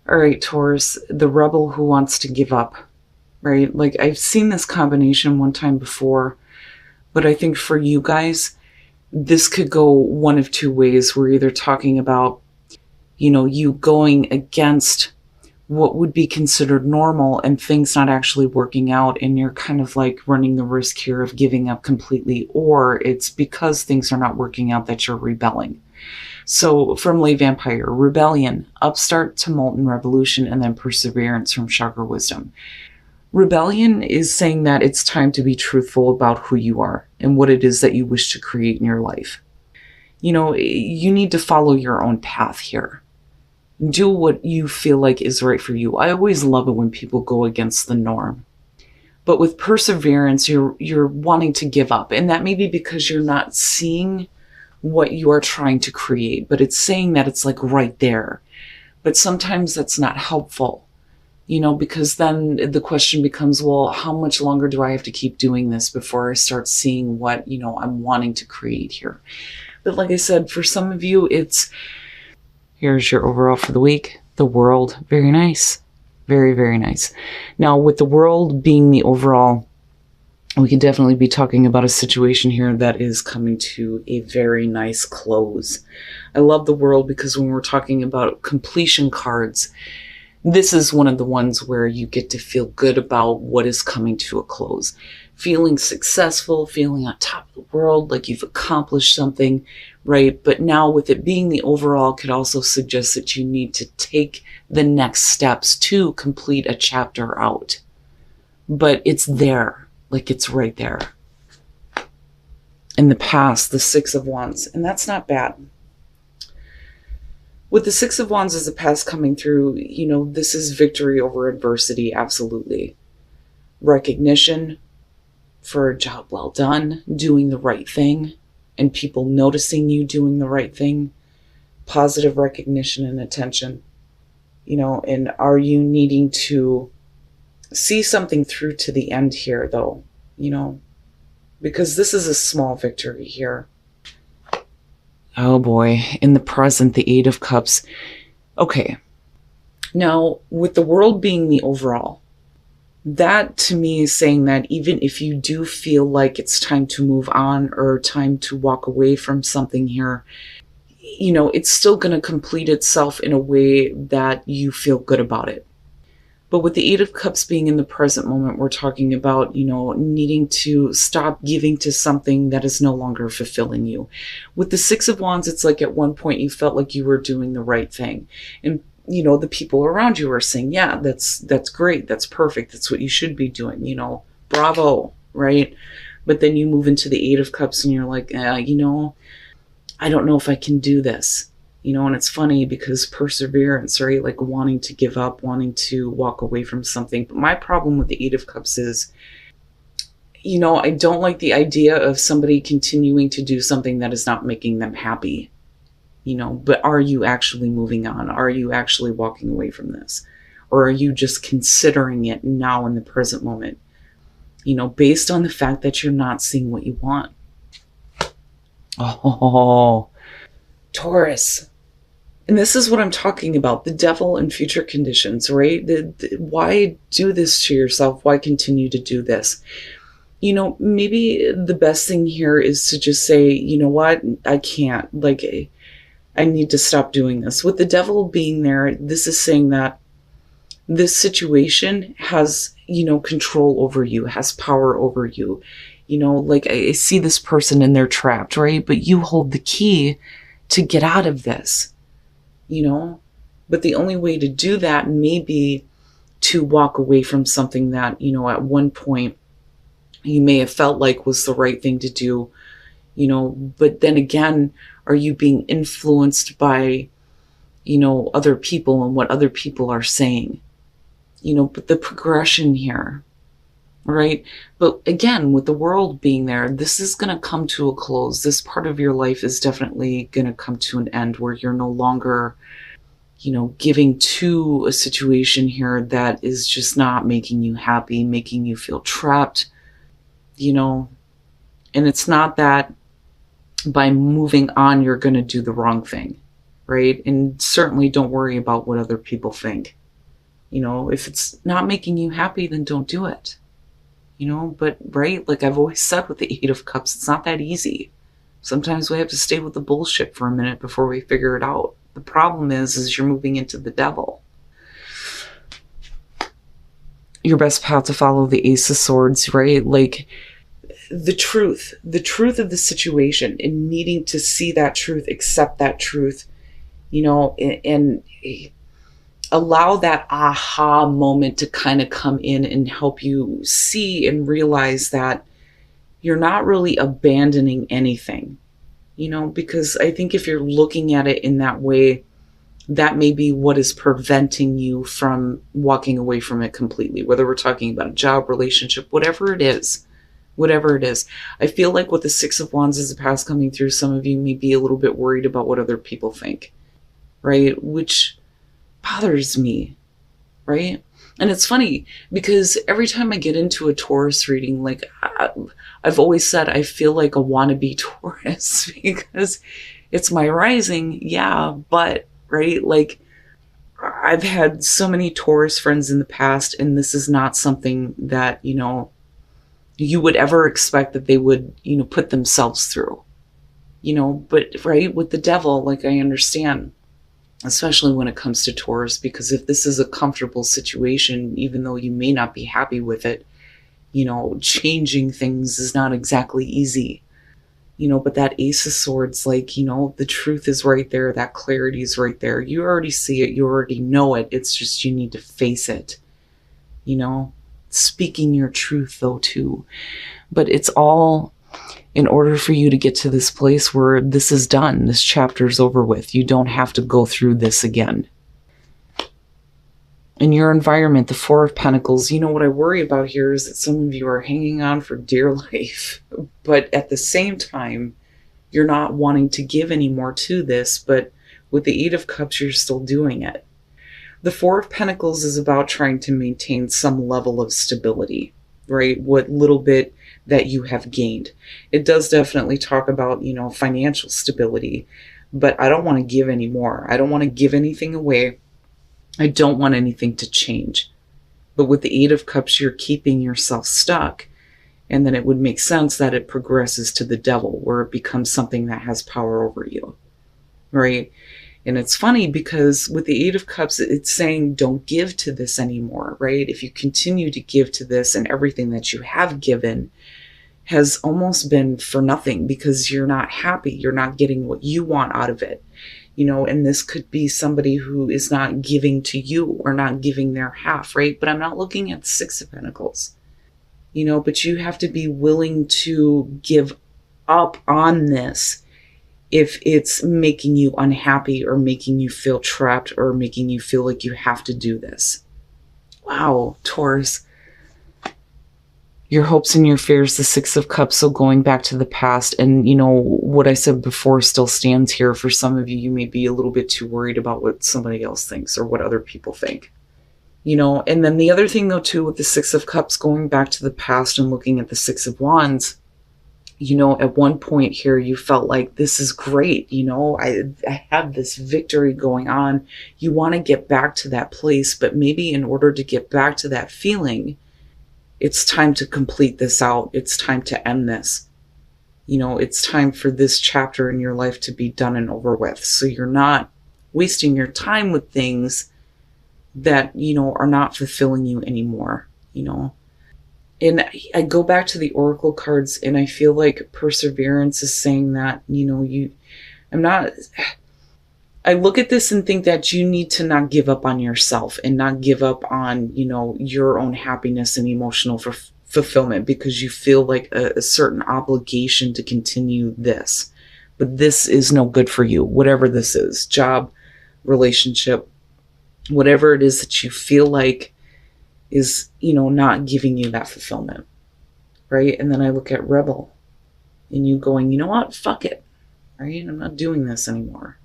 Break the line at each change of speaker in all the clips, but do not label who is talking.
All right, Taurus, the rebel who wants to give up, right? Like, I've seen this combination one time before, but I think for you guys, this could go one of two ways. We're either talking about, you going against what would be considered normal and things not actually working out, and you're kind of like running the risk here of giving up completely, or it's because things are not working out that you're rebelling. So from Lay Vampire, rebellion, upstart to molten revolution, and then perseverance from Chakra Wisdom. Rebellion is saying that it's time to be truthful about who you are and what it is that you wish to create in your life. You need to follow your own path here. Do what you feel like is right for you. I always love it when people go against the norm. But with perseverance, you're wanting to give up. And that may be because you're not seeing what you are trying to create, but it's saying that it's like right there. But sometimes that's not helpful, because then the question becomes, well, how much longer do I have to keep doing this before I start seeing what, I'm wanting to create here? But like I said, for some of you, here's your overall for the week. The World, very nice. Very, very nice. Now, with the World being the overall, we can definitely be talking about a situation here that is coming to a very nice close. I love the World because when we're talking about completion cards, this is one of the ones where you get to feel good about what is coming to a close. Feeling successful, feeling on top of the world, like you've accomplished something, right? But now with it being the overall could also suggest that you need to take the next steps to complete a chapter out. But it's there, like it's right there. In the past, the Six of Wands, and that's not bad. With the Six of Wands as the past coming through, this is victory over adversity, absolutely. Recognition for a job well done, doing the right thing, and people noticing you doing the right thing. Positive recognition and attention. And are you needing to see something through to the end here, though? Because this is a small victory here. Oh boy, in the present, the Eight of Cups. Okay. Now, with the World being the overall, that to me is saying that even if you do feel like it's time to move on or time to walk away from something here, it's still going to complete itself in a way that you feel good about it. But with the Eight of Cups being in the present moment, we're talking about, needing to stop giving to something that is no longer fulfilling you. With the Six of Wands, it's like at one point you felt like you were doing the right thing. And, the people around you are saying, yeah, that's great. That's perfect. That's what you should be doing. Bravo, right? But then you move into the Eight of Cups and you're like, I don't know if I can do this. And it's funny because perseverance, right? Like wanting to give up, wanting to walk away from something. But my problem with the Eight of Cups is, I don't like the idea of somebody continuing to do something that is not making them happy. But are you actually moving on? Are you actually walking away from this? Or are you just considering it now in the present moment? Based on the fact that you're not seeing what you want. Oh, Taurus. And this is what I'm talking about, the devil and future conditions, right? Why do this to yourself? Why continue to do this? Maybe the best thing here is to just say, you know what? I can't. I need to stop doing this. With the devil being there, this is saying that this situation has, control over you, has power over you. I see this person and they're trapped, right? But you hold the key to get out of this. But the only way to do that may be to walk away from something that, at one point you may have felt like was the right thing to do, but then again, are you being influenced by, other people and what other people are saying? But the progression here, right? But again, with the World being there, this is going to come to a close. This part of your life is definitely going to come to an end where you're no longer, giving to a situation here that is just not making you happy, making you feel trapped, and it's not that by moving on, you're going to do the wrong thing, right? And certainly don't worry about what other people think. You know, if it's not making you happy, then don't do it. You know, but right, like I've always said with the Eight of Cups, it's not that easy. Sometimes we have to stay with the bullshit for a minute before we figure it out. The problem is you're moving into the devil. Your best path to follow the Ace of Swords, right? Like the truth of the situation, and needing to see that truth, accept that truth, you know, and allow that aha moment to kind of come in and help you see and realize that you're not really abandoning anything, you know, because I think if you're looking at it in that way, that may be what is preventing you from walking away from it completely, whether we're talking about a job, relationship, whatever it is. I feel like with the Six of Wands as a past coming through, some of you may be a little bit worried about what other people think, right? Which bothers me, right? And it's funny because every time I get into a Taurus reading, like I've always said, I feel like a wannabe Taurus because it's my rising, yeah, but right, like I've had so many Taurus friends in the past, and this is not something that, you know, you would ever expect that they would, you know, put themselves through, you know, but right, with the devil, like I understand, especially when it comes to Taurus, because if this is a comfortable situation, even though you may not be happy with it, you know, changing things is not exactly easy, you know, but that Ace of Swords, like, you know, the truth is right there. That clarity is right there. You already see it. You already know it. It's just, you need to face it, you know, speaking your truth though, too. But it's all in order for you to get to this place where this is done. This chapter's over with. You don't have to go through this again. In your environment, the Four of Pentacles, you know, what I worry about here is that some of you are hanging on for dear life, but at the same time, you're not wanting to give any more to this, but with the Eight of Cups, you're still doing it. The Four of Pentacles is about trying to maintain some level of stability, right? What little bit that you have gained. It does definitely talk about, you know, financial stability, but I don't want to give any more. I don't want to give anything away. I don't want anything to change. But with the Eight of Cups, you're keeping yourself stuck. And then it would make sense that it progresses to the devil, where it becomes something that has power over you, right? And it's funny because with the Eight of Cups, it's saying don't give to this anymore, right? If you continue to give to this, and everything that you have given has almost been for nothing because you're not happy. You're not getting what you want out of it. You know, and this could be somebody who is not giving to you or not giving their half, right? But I'm not looking at the Six of Pentacles, you know, but you have to be willing to give up on this if it's making you unhappy or making you feel trapped or making you feel like you have to do this. Wow, Taurus. Your hopes and your fears, the Six of Cups, so going back to the past. And, you know, what I said before still stands here. For some of you, you may be a little bit too worried about what somebody else thinks or what other people think. You know, and then the other thing, though, too, with the Six of Cups, going back to the past and looking at the Six of Wands, you know, at one point here, you felt like this is great. You know, I have this victory going on. You want to get back to that place, but maybe in order to get back to that feeling, it's time to complete this out. It's time to end this. You know, it's time for this chapter in your life to be done and over with. So you're not wasting your time with things that, you know, are not fulfilling you anymore, you know. And I go back to the Oracle cards, and I feel like Perseverance is saying that, you know, I look at this and think that you need to not give up on yourself and not give up on, you know, your own happiness and emotional fulfillment because you feel like a certain obligation to continue this. But this is no good for you, whatever this is, job, relationship, whatever it is that you feel like is, you know, not giving you that fulfillment, right? And then I look at Rebel and you going, you know what, fuck it, right? I'm not doing this anymore.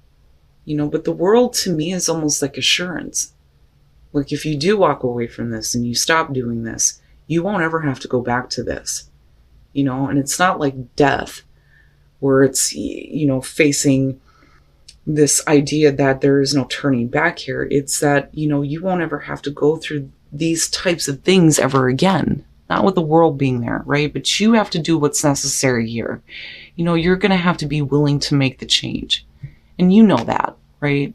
You know, but the world to me is almost like assurance. Like if you do walk away from this and you stop doing this, you won't ever have to go back to this, you know, and it's not like death where it's, you know, facing this idea that there is no turning back here. It's that, you won't ever have to go through these types of things ever again. Not with the world being there, right? But you have to do what's necessary here. You're going to have to be willing to make the change. And you know that, right?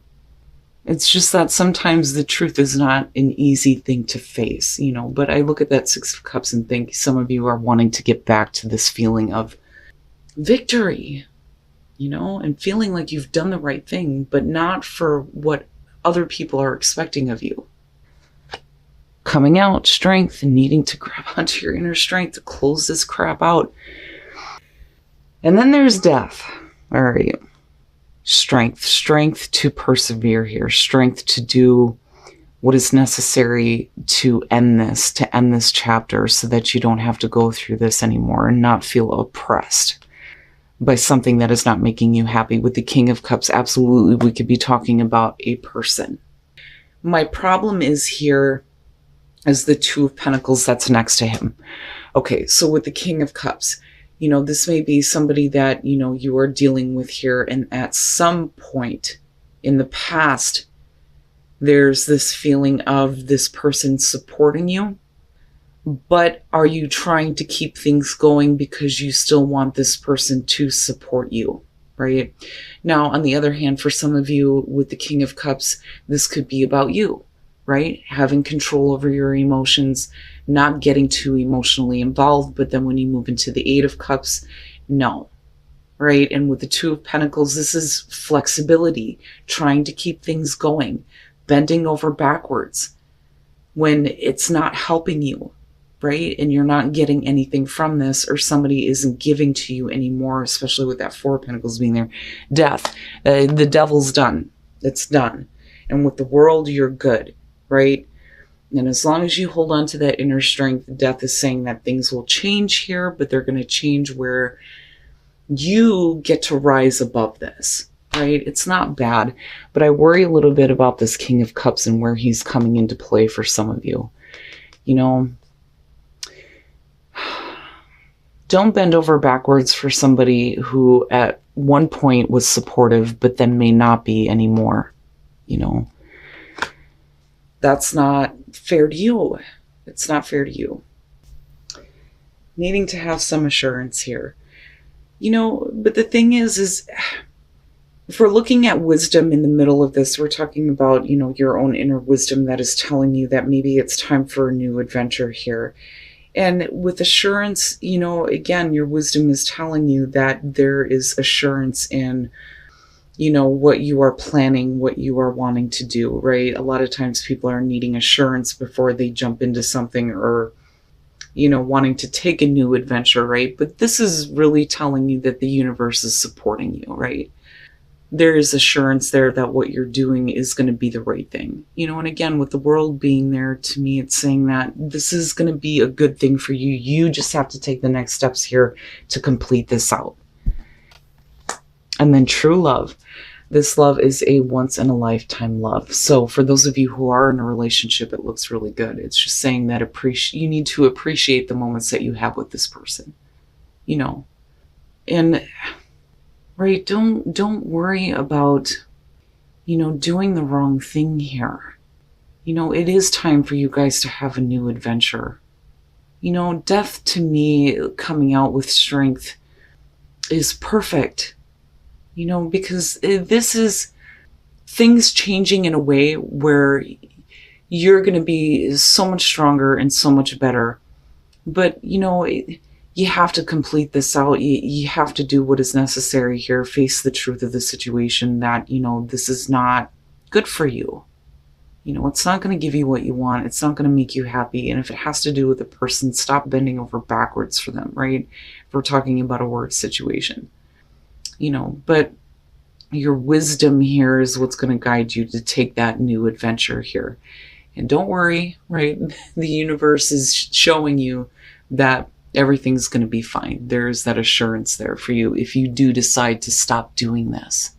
It's just that sometimes the truth is not an easy thing to face, but I look at that Six of Cups and think some of you are wanting to get back to this feeling of victory, and feeling like you've done the right thing, but not for what other people are expecting of you. Coming out, strength, and needing to grab onto your inner strength to close this crap out. And then there's death. All right. Strength to persevere here, strength to do what is necessary to end this chapter so that you don't have to go through this anymore and not feel oppressed by something that is not making you happy. With the King of Cups, absolutely, we could be talking about a person. My problem is here as the Two of Pentacles that's next to him. Okay, so with the King of Cups, this may be somebody that, you are dealing with here. And at some point in the past, there's this feeling of this person supporting you. But are you trying to keep things going because you still want this person to support you, right? Now, on the other hand, for some of you with the King of Cups, this could be about you, right? Having control over your emotions, not getting too emotionally involved. But then when you move into the Eight of Cups, no, right? And with the Two of Pentacles, this is flexibility, trying to keep things going, bending over backwards when it's not helping you, right? And you're not getting anything from this, or somebody isn't giving to you anymore, especially with that Four of Pentacles being there. Death. The devil's done. It's done. And with the world, you're good, right? And as long as you hold on to that inner strength, death is saying that things will change here, but they're going to change where you get to rise above this, right? It's not bad, but I worry a little bit about this King of Cups and where he's coming into play for some of you. Don't bend over backwards for somebody who at one point was supportive, but then may not be anymore, That's not fair to you. It's not fair to you. Needing to have some assurance here. But the thing is if we're looking at wisdom in the middle of this, we're talking about, your own inner wisdom that is telling you that maybe it's time for a new adventure here. And with assurance, again, your wisdom is telling you that there is assurance in what you are planning, what you are wanting to do, right? A lot of times people are needing assurance before they jump into something, or, wanting to take a new adventure, right? But this is really telling you that the universe is supporting you, right? There is assurance there that what you're doing is going to be the right thing. And again, with the world being there, to me, it's saying that this is going to be a good thing for you. You just have to take the next steps here to complete this out. And then true love. This love is a once-in-a-lifetime love. So for those of you who are in a relationship, it looks really good. It's just saying that you need to appreciate the moments that you have with this person. And right, don't worry about, doing the wrong thing here. It is time for you guys to have a new adventure. Death to me coming out with strength is perfect. Because this is things changing in a way where you're going to be so much stronger and so much better. But, you have to complete this out. You have to do what is necessary here, face the truth of the situation that, this is not good for you. It's not going to give you what you want. It's not going to make you happy. And if it has to do with a person, stop bending over backwards for them, right? If we're talking about a work situation. But your wisdom here is what's going to guide you to take that new adventure here. And don't worry, right? The universe is showing you that everything's going to be fine. There's that assurance there for you if you do decide to stop doing this.